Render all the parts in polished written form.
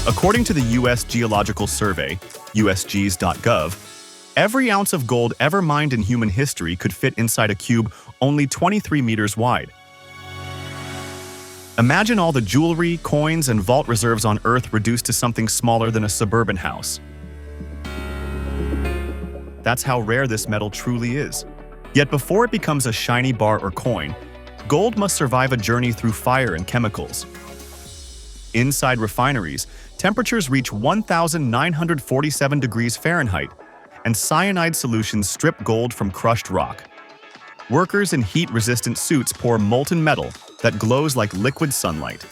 According to the U.S. Geological Survey, usgs.gov, every ounce of gold ever mined in human history could fit inside a cube only 23 meters wide. Imagine all the jewelry, coins, and vault reserves on Earth reduced to something smaller than a suburban house. That's how rare this metal truly is. Yet before it becomes a shiny bar or coin, gold must survive a journey through fire and chemicals. Inside refineries, temperatures reach 1,947 degrees Fahrenheit, and cyanide solutions strip gold from crushed rock. Workers in heat-resistant suits pour molten metal that glows like liquid sunlight.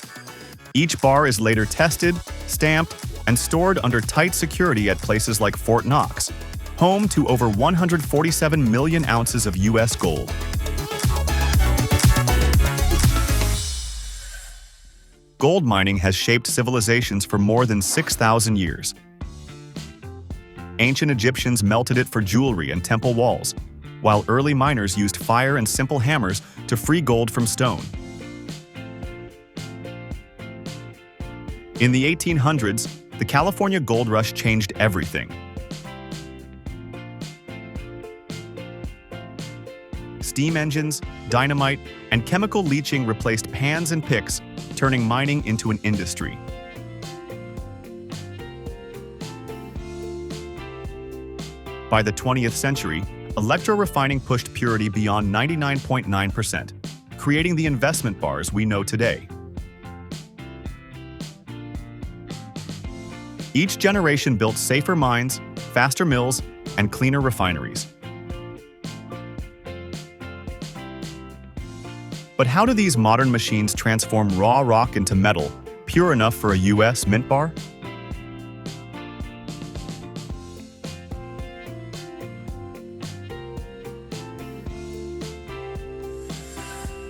Each bar is later tested, stamped, and stored under tight security at places like Fort Knox, home to over 147 million ounces of U.S. gold. Gold mining has shaped civilizations for more than 6,000 years. Ancient Egyptians melted it for jewelry and temple walls, while early miners used fire and simple hammers to free gold from stone. In the 1800s, the California gold rush changed everything. Steam engines, dynamite, and chemical leaching replaced pans and picks, turning mining into an industry. By the 20th century, electro-refining pushed purity beyond 99.9%, creating the investment bars we know today. Each generation built safer mines, faster mills, and cleaner refineries. But how do these modern machines transform raw rock into metal, pure enough for a U.S. mint bar?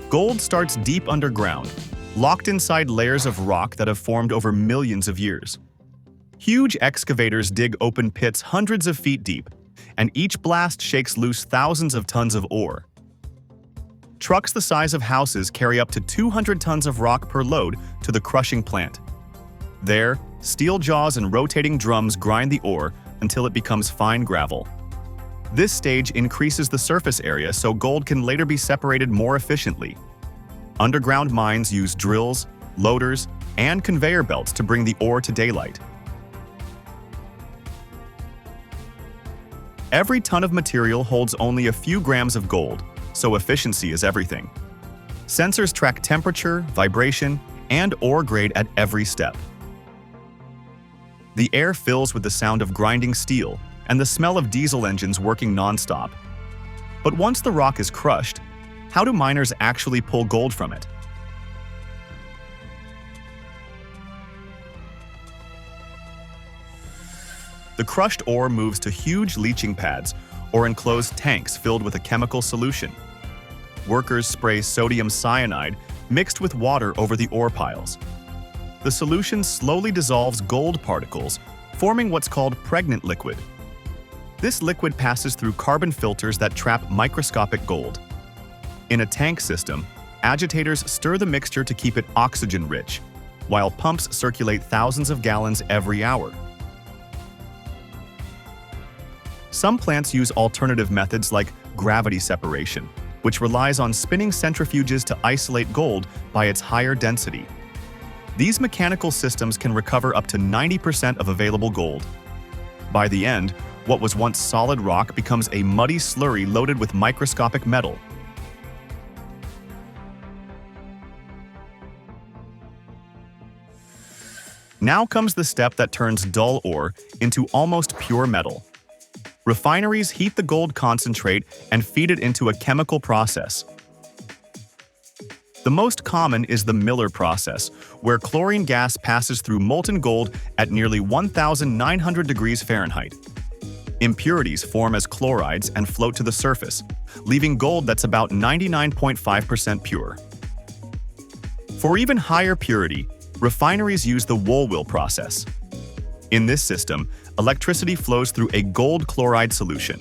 Gold starts deep underground, locked inside layers of rock that have formed over millions of years. Huge excavators dig open pits hundreds of feet deep, and each blast shakes loose thousands of tons of ore. Trucks the size of houses carry up to 200 tons of rock per load to the crushing plant. There, steel jaws and rotating drums grind the ore until it becomes fine gravel. This stage increases the surface area so gold can later be separated more efficiently. Underground mines use drills, loaders, and conveyor belts to bring the ore to daylight. Every ton of material holds only a few grams of gold, so efficiency is everything. Sensors track temperature, vibration, and ore grade at every step. The air fills with the sound of grinding steel and the smell of diesel engines working non-stop. But once the rock is crushed, how do miners actually pull gold from it? The crushed ore moves to huge leaching pads or enclosed tanks filled with a chemical solution. Workers spray sodium cyanide mixed with water over the ore piles. The solution slowly dissolves gold particles, forming what's called pregnant liquid. This liquid passes through carbon filters that trap microscopic gold. In a tank system, agitators stir the mixture to keep it oxygen-rich, while pumps circulate thousands of gallons every hour. Some plants use alternative methods like gravity separation, which relies on spinning centrifuges to isolate gold by its higher density. These mechanical systems can recover up to 90% of available gold. By the end, what was once solid rock becomes a muddy slurry loaded with microscopic metal. Now comes the step that turns dull ore into almost pure metal. Refineries heat the gold concentrate and feed it into a chemical process. The most common is the Miller process, where chlorine gas passes through molten gold at nearly 1,900 degrees Fahrenheit. Impurities form as chlorides and float to the surface, leaving gold that's about 99.5% pure. For even higher purity, refineries use the Wohlwill process. In this system, electricity flows through a gold chloride solution.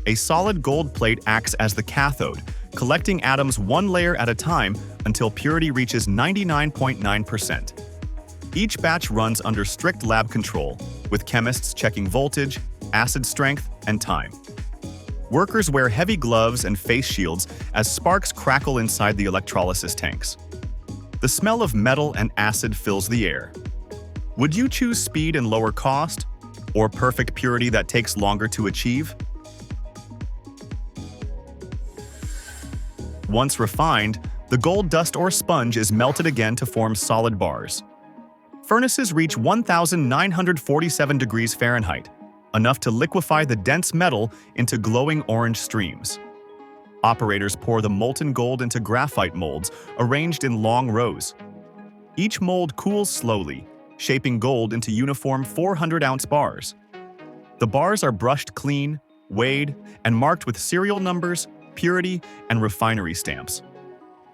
A solid gold plate acts as the cathode, collecting atoms one layer at a time until purity reaches 99.9%. Each batch runs under strict lab control, with chemists checking voltage, acid strength, and time. Workers wear heavy gloves and face shields as sparks crackle inside the electrolysis tanks. The smell of metal and acid fills the air. Would you choose speed and lower cost, or perfect purity that takes longer to achieve? Once refined, the gold dust or sponge is melted again to form solid bars. Furnaces reach 1,947 degrees Fahrenheit, enough to liquefy the dense metal into glowing orange streams. Operators pour the molten gold into graphite molds arranged in long rows. Each mold cools slowly, shaping gold into uniform 400-ounce bars. The bars are brushed clean, weighed, and marked with serial numbers, purity, and refinery stamps.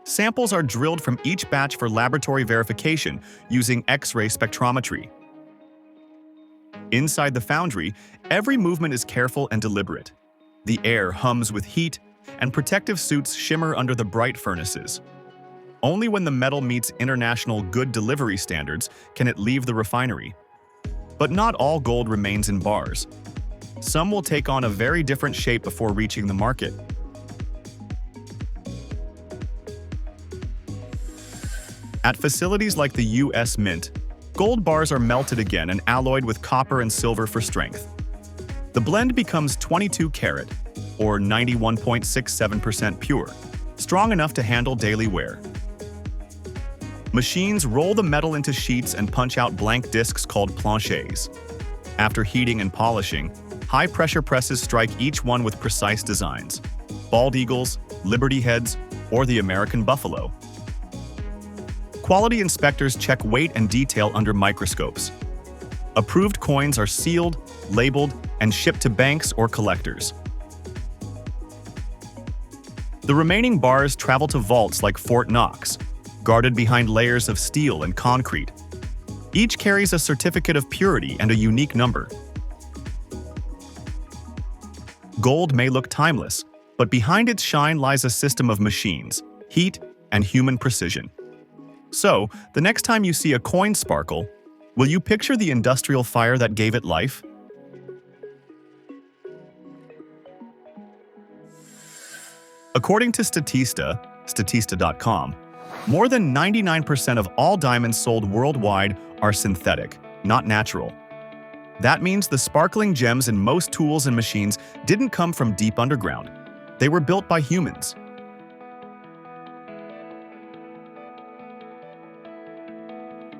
Samples are drilled from each batch for laboratory verification using X-ray spectrometry. Inside the foundry, every movement is careful and deliberate. The air hums with heat, and protective suits shimmer under the bright furnaces. Only when the metal meets international good delivery standards can it leave the refinery. But not all gold remains in bars. Some will take on a very different shape before reaching the market. At facilities like the U.S. Mint, gold bars are melted again and alloyed with copper and silver for strength. The blend becomes 22 karat, or 91.67% pure, strong enough to handle daily wear. Machines roll the metal into sheets and punch out blank discs called planchets. After heating and polishing, high-pressure presses strike each one with precise designs: bald eagles, liberty heads, or the American buffalo. Quality inspectors check weight and detail under microscopes. Approved coins are sealed, labeled, and shipped to banks or collectors. The remaining bars travel to vaults like Fort Knox, guarded behind layers of steel and concrete. Each carries a certificate of purity and a unique number. Gold may look timeless, but behind its shine lies a system of machines, heat, and human precision. So, the next time you see a coin sparkle, will you picture the industrial fire that gave it life? According to Statista.com, more than 99% of all diamonds sold worldwide are synthetic, not natural. That means the sparkling gems in most tools and machines didn't come from deep underground. They were built by humans.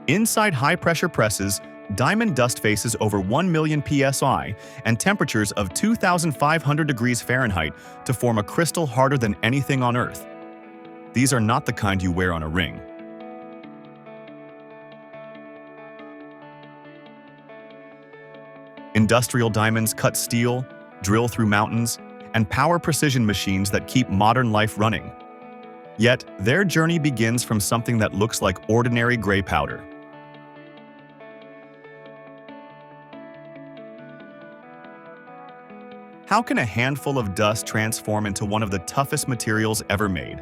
Inside high-pressure presses, diamond dust faces over 1 million psi and temperatures of 2,500 degrees Fahrenheit to form a crystal harder than anything on Earth. These are not the kind you wear on a ring. Industrial diamonds cut steel, drill through mountains, and power precision machines that keep modern life running. Yet, their journey begins from something that looks like ordinary gray powder. How can a handful of dust transform into one of the toughest materials ever made?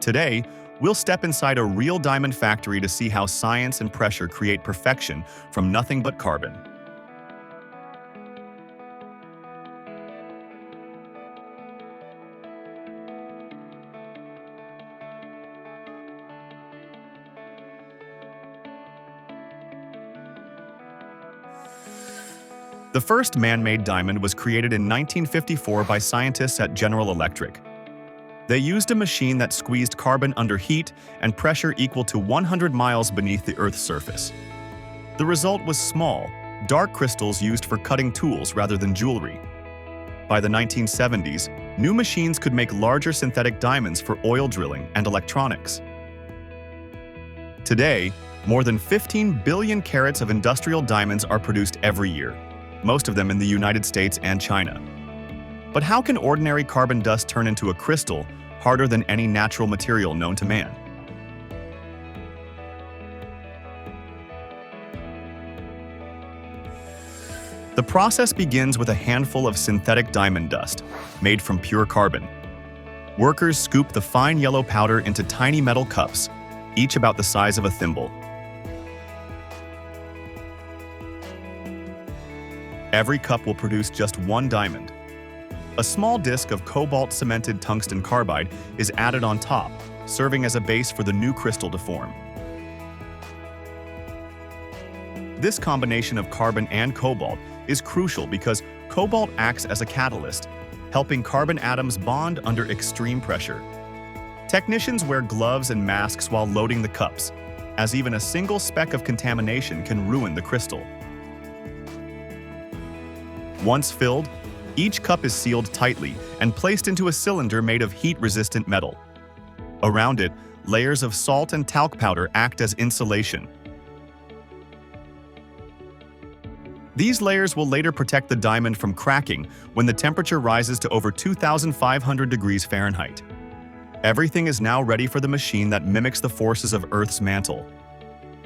Today, we'll step inside a real diamond factory to see how science and pressure create perfection from nothing but carbon. The first man-made diamond was created in 1954 by scientists at General Electric. They used a machine that squeezed carbon under heat and pressure equal to 100 miles beneath the Earth's surface. The result was small, dark crystals used for cutting tools rather than jewelry. By the 1970s, new machines could make larger synthetic diamonds for oil drilling and electronics. Today, more than 15 billion carats of industrial diamonds are produced every year, most of them in the United States and China. But how can ordinary carbon dust turn into a crystal harder than any natural material known to man? The process begins with a handful of synthetic diamond dust, made from pure carbon. Workers scoop the fine yellow powder into tiny metal cups, each about the size of a thimble. Every cup will produce just one diamond. A small disc of cobalt-cemented tungsten carbide is added on top, serving as a base for the new crystal to form. This combination of carbon and cobalt is crucial because cobalt acts as a catalyst, helping carbon atoms bond under extreme pressure. Technicians wear gloves and masks while loading the cups, as even a single speck of contamination can ruin the crystal. Once filled, each cup is sealed tightly and placed into a cylinder made of heat-resistant metal. Around it, layers of salt and talc powder act as insulation. These layers will later protect the diamond from cracking when the temperature rises to over 2,500 degrees Fahrenheit. Everything is now ready for the machine that mimics the forces of Earth's mantle.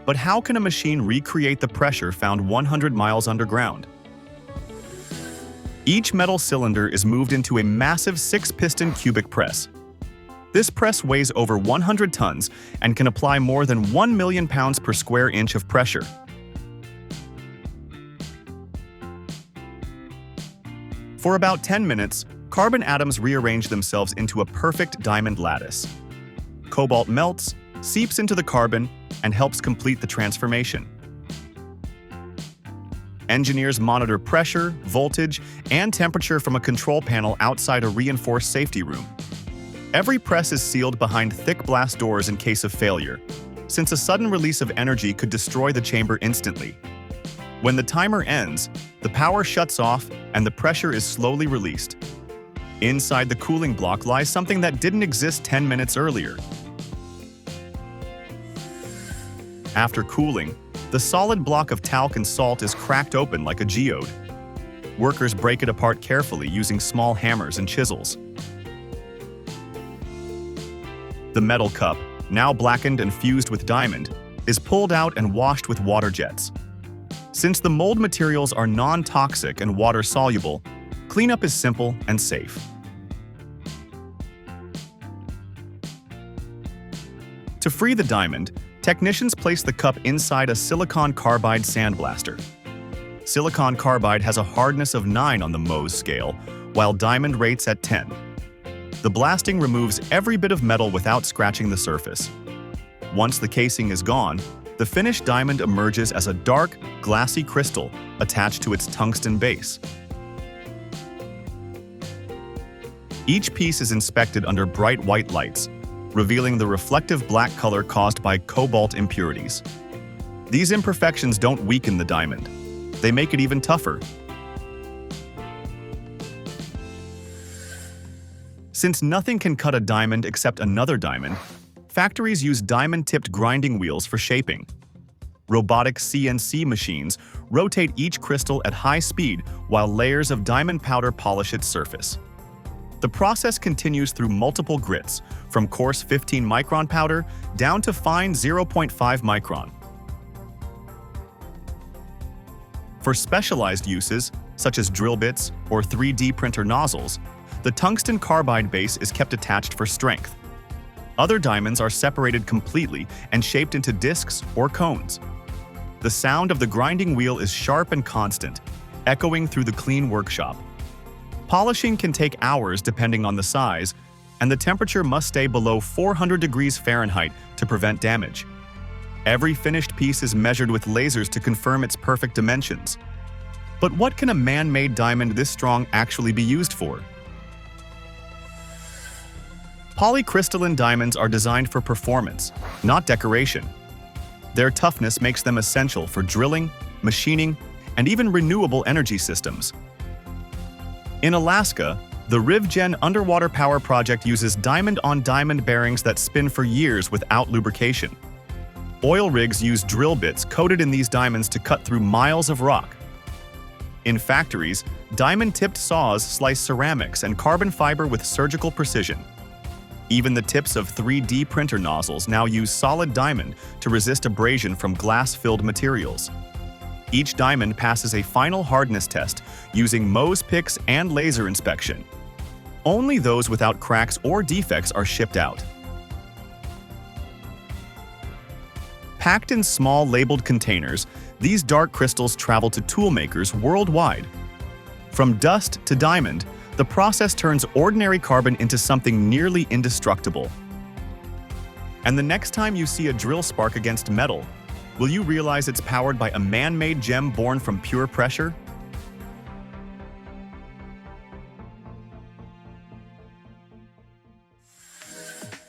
But how can a machine recreate the pressure found 100 miles underground? Each metal cylinder is moved into a massive 6-piston cubic press. This press weighs over 100 tons and can apply more than 1 million pounds per square inch of pressure. For about 10 minutes, carbon atoms rearrange themselves into a perfect diamond lattice. Cobalt melts, seeps into the carbon, and helps complete the transformation. Engineers monitor pressure, voltage, and temperature from a control panel outside a reinforced safety room. Every press is sealed behind thick blast doors in case of failure, since a sudden release of energy could destroy the chamber instantly. When the timer ends, the power shuts off and the pressure is slowly released. Inside the cooling block lies something that didn't exist 10 minutes earlier. After cooling, the solid block of talc and salt is cracked open like a geode. Workers break it apart carefully using small hammers and chisels. The metal cup, now blackened and fused with diamond, is pulled out and washed with water jets. Since the mold materials are non-toxic and water-soluble, cleanup is simple and safe. To free the diamond, technicians place the cup inside a silicon carbide sandblaster. Silicon carbide has a hardness of 9 on the Mohs scale, while diamond rates at 10. The blasting removes every bit of metal without scratching the surface. Once the casing is gone, the finished diamond emerges as a dark, glassy crystal attached to its tungsten base. Each piece is inspected under bright white lights, revealing the reflective black color caused by cobalt impurities. These imperfections don't weaken the diamond. They make it even tougher. Since nothing can cut a diamond except another diamond, factories use diamond-tipped grinding wheels for shaping. Robotic CNC machines rotate each crystal at high speed while layers of diamond powder polish its surface. The process continues through multiple grits, from coarse 15-micron powder down to fine 0.5 micron. For specialized uses, such as drill bits or 3D printer nozzles, the tungsten carbide base is kept attached for strength. Other diamonds are separated completely and shaped into discs or cones. The sound of the grinding wheel is sharp and constant, echoing through the clean workshop. Polishing can take hours depending on the size, and the temperature must stay below 400 degrees Fahrenheit to prevent damage. Every finished piece is measured with lasers to confirm its perfect dimensions. But what can a man-made diamond this strong actually be used for? Polycrystalline diamonds are designed for performance, not decoration. Their toughness makes them essential for drilling, machining, and even renewable energy systems. In Alaska, the RivGen underwater power project uses diamond-on-diamond bearings that spin for years without lubrication. Oil rigs use drill bits coated in these diamonds to cut through miles of rock. In factories, diamond-tipped saws slice ceramics and carbon fiber with surgical precision. Even the tips of 3D printer nozzles now use solid diamond to resist abrasion from glass-filled materials. Each diamond passes a final hardness test using Mohs picks and laser inspection. Only those without cracks or defects are shipped out. Packed in small labeled containers, These dark crystals travel to toolmakers worldwide. From dust to diamond, the process turns ordinary carbon into something nearly indestructible. And the next time you see a drill spark against metal, will you realize it's powered by a man-made gem born from pure pressure?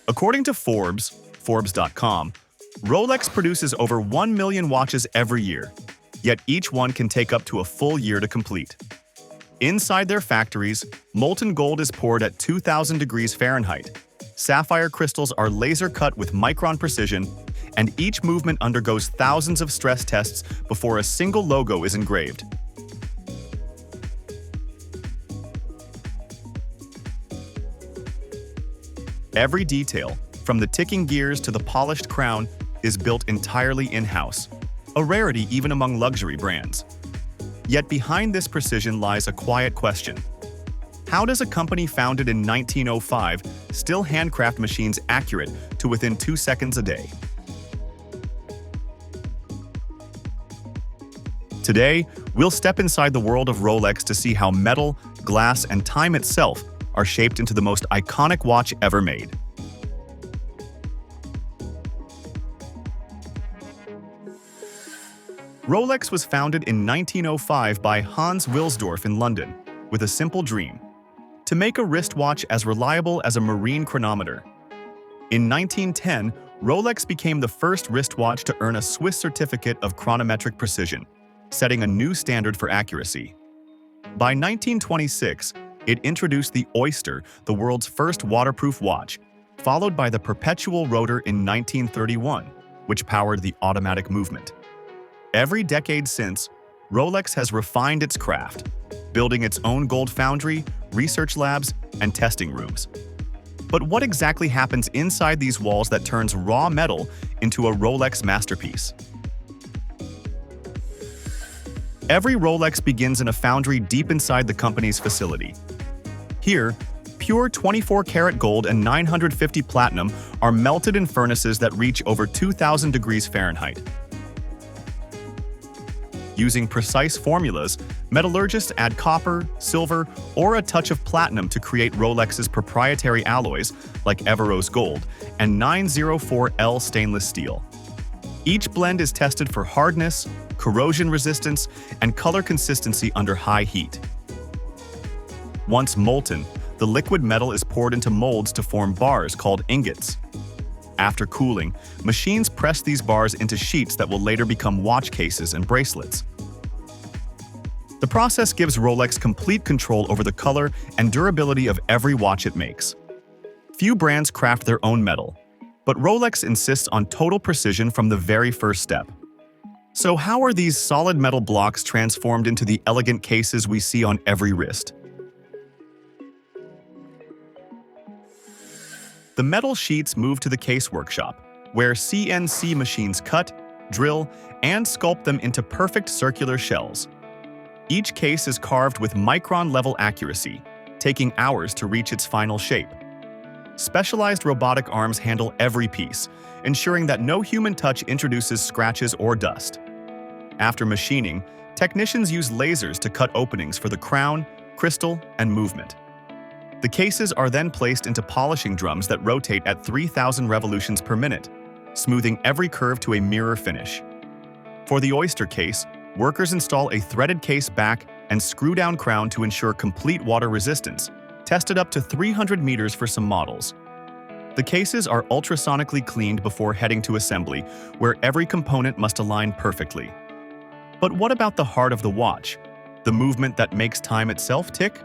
According to Forbes.com, Rolex produces over 1 million watches every year, yet each one can take up to a full year to complete. Inside their factories, molten gold is poured at 2,000 degrees Fahrenheit. Sapphire crystals are laser-cut with micron precision, and each movement undergoes thousands of stress tests before a single logo is engraved. Every detail, from the ticking gears to the polished crown, is built entirely in-house, a rarity even among luxury brands. Yet behind this precision lies a quiet question. How does a company founded in 1905 still handcraft machines accurate to within 2 seconds a day? Today, we'll step inside the world of Rolex to see how metal, glass, and time itself are shaped into the most iconic watch ever made. Rolex was founded in 1905 by Hans Wilsdorf in London, with a simple dream: to make a wristwatch as reliable as a marine chronometer. In 1910, Rolex became the first wristwatch to earn a Swiss certificate of chronometric precision, setting a new standard for accuracy. By 1926, it introduced the Oyster, the world's first waterproof watch, followed by the Perpetual Rotor in 1931, which powered the automatic movement. Every decade since, Rolex has refined its craft, building its own gold foundry, research labs, and testing rooms. But what exactly happens inside these walls that turns raw metal into a Rolex masterpiece? Every Rolex begins in a foundry deep inside the company's facility. Here, pure 24-karat gold and 950 platinum are melted in furnaces that reach over 2,000 degrees Fahrenheit. Using precise formulas, metallurgists add copper, silver, or a touch of platinum to create Rolex's proprietary alloys like Everose Gold and 904L stainless steel. Each blend is tested for hardness, corrosion resistance, and color consistency under high heat. Once molten, the liquid metal is poured into molds to form bars called ingots. After cooling, machines press these bars into sheets that will later become watch cases and bracelets. The process gives Rolex complete control over the color and durability of every watch it makes. Few brands craft their own metal, but Rolex insists on total precision from the very first step. So how are these solid metal blocks transformed into the elegant cases we see on every wrist? The metal sheets move to the case workshop, where CNC machines cut, drill, and sculpt them into perfect circular shells. Each case is carved with micron-level accuracy, taking hours to reach its final shape. Specialized robotic arms handle every piece, ensuring that no human touch introduces scratches or dust. After machining, technicians use lasers to cut openings for the crown, crystal, and movement. The cases are then placed into polishing drums that rotate at 3,000 revolutions per minute, smoothing every curve to a mirror finish. For the Oyster case, workers install a threaded case back and screw-down crown to ensure complete water resistance, tested up to 300 meters for some models. The cases are ultrasonically cleaned before heading to assembly, where every component must align perfectly. But what about the heart of the watch, the movement that makes time itself tick?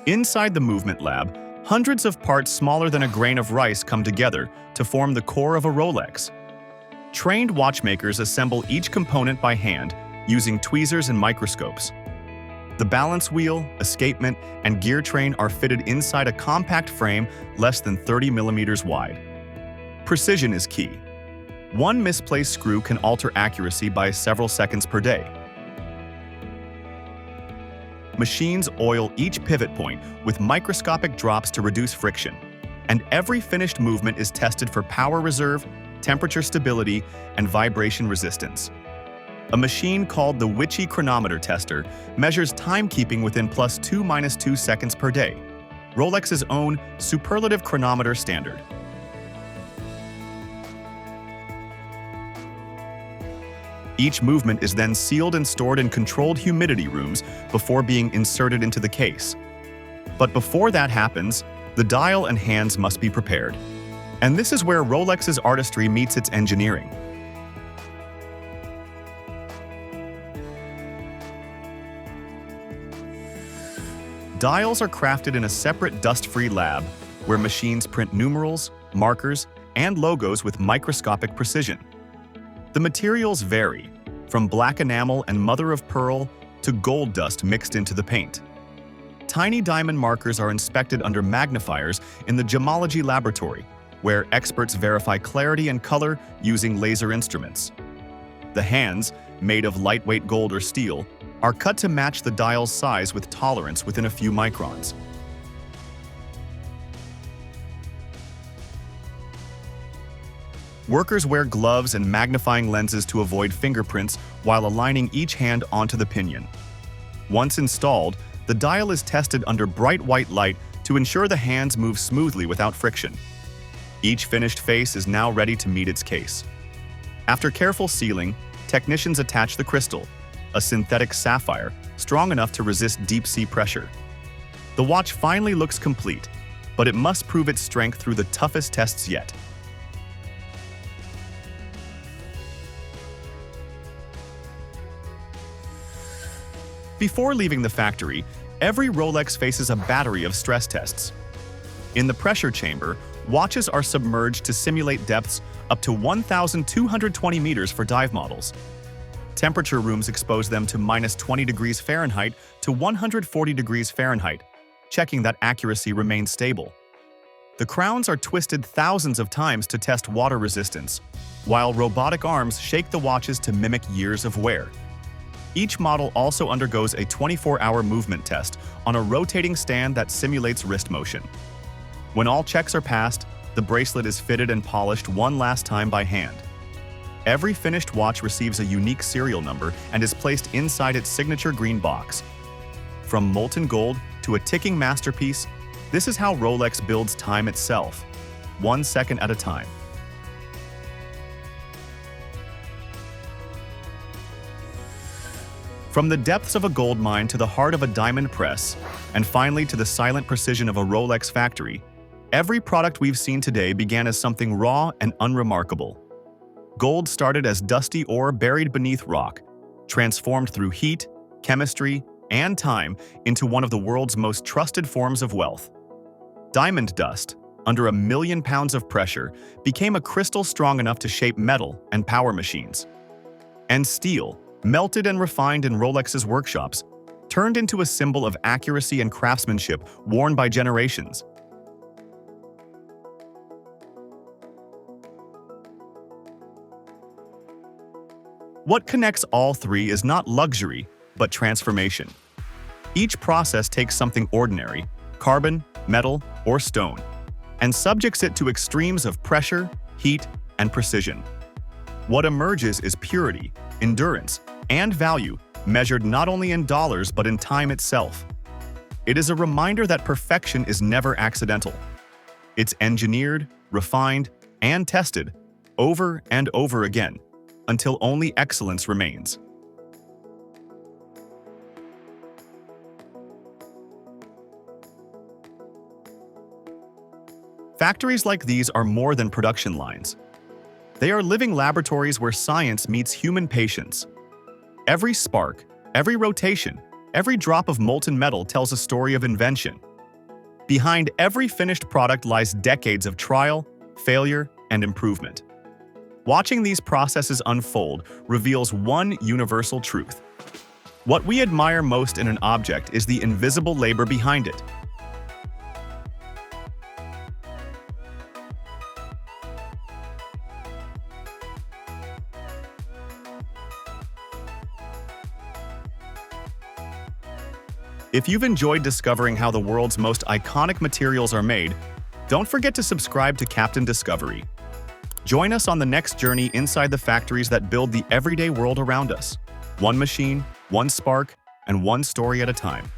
Inside the movement lab, hundreds of parts smaller than a grain of rice come together to form the core of a Rolex. Trained watchmakers assemble each component by hand, using tweezers and microscopes. The balance wheel, escapement, and gear train are fitted inside a compact frame less than 30 millimeters wide. Precision is key. One misplaced screw can alter accuracy by several seconds per day. Machines oil each pivot point with microscopic drops to reduce friction. and every finished movement is tested for power reserve, temperature stability, and vibration resistance. A machine called the Witchy Chronometer Tester measures timekeeping within +2 - 2 seconds per day, Rolex's own superlative chronometer standard. Each movement is then sealed and stored in controlled humidity rooms before being inserted into the case. But before that happens, the dial and hands must be prepared. And this is where Rolex's artistry meets its engineering. Dials are crafted in a separate dust-free lab where machines print numerals, markers, and logos with microscopic precision. The materials vary, from black enamel and mother-of-pearl to gold dust mixed into the paint. Tiny diamond markers are inspected under magnifiers in the gemology laboratory, where experts verify clarity and color using laser instruments. The hands, made of lightweight gold or steel, are cut to match the dial's size with tolerance within a few microns. Workers wear gloves and magnifying lenses to avoid fingerprints while aligning each hand onto the pinion. Once installed, the dial is tested under bright white light to ensure the hands move smoothly without friction. Each finished face is now ready to meet its case. After careful sealing, technicians attach the crystal, a synthetic sapphire strong enough to resist deep-sea pressure. The watch finally looks complete, but it must prove its strength through the toughest tests yet. Before leaving the factory, every Rolex faces a battery of stress tests. In the pressure chamber, watches are submerged to simulate depths up to 1,220 meters for dive models. Temperature rooms expose them to -20 degrees Fahrenheit to 140 degrees Fahrenheit, checking that accuracy remains stable. The crowns are twisted thousands of times to test water resistance, while robotic arms shake the watches to mimic years of wear. Each model also undergoes a 24-hour movement test on a rotating stand that simulates wrist motion. When all checks are passed, the bracelet is fitted and polished one last time by hand. Every finished watch receives a unique serial number and is placed inside its signature green box. From molten gold to a ticking masterpiece, this is how Rolex builds time itself, 1 second at a time. From the depths of a gold mine to the heart of a diamond press, and finally to the silent precision of a Rolex factory, every product we've seen today began as something raw and unremarkable. Gold started as dusty ore buried beneath rock, transformed through heat, chemistry, and time into one of the world's most trusted forms of wealth. Diamond dust, under 1 million pounds of pressure, became a crystal strong enough to shape metal and power machines. And steel, melted and refined in Rolex's workshops, turned into a symbol of accuracy and craftsmanship worn by generations. What connects all three is not luxury, but transformation. Each process takes something ordinary, carbon, metal, or stone, and subjects it to extremes of pressure, heat, and precision. What emerges is purity, endurance, and value, measured not only in dollars but in time itself. It is a reminder that perfection is never accidental. It's engineered, refined, and tested over and over again, until only excellence remains. Factories like these are more than production lines. They are living laboratories where science meets human patience. Every spark, every rotation, every drop of molten metal tells a story of invention. Behind every finished product lies decades of trial, failure, and improvement. Watching these processes unfold reveals one universal truth. What we admire most in an object is the invisible labor behind it. If you've enjoyed discovering how the world's most iconic materials are made, Don't forget to subscribe to Captain Discovery. Join us on the next journey inside the factories that build the everyday world around us. One machine, one spark, and one story at a time.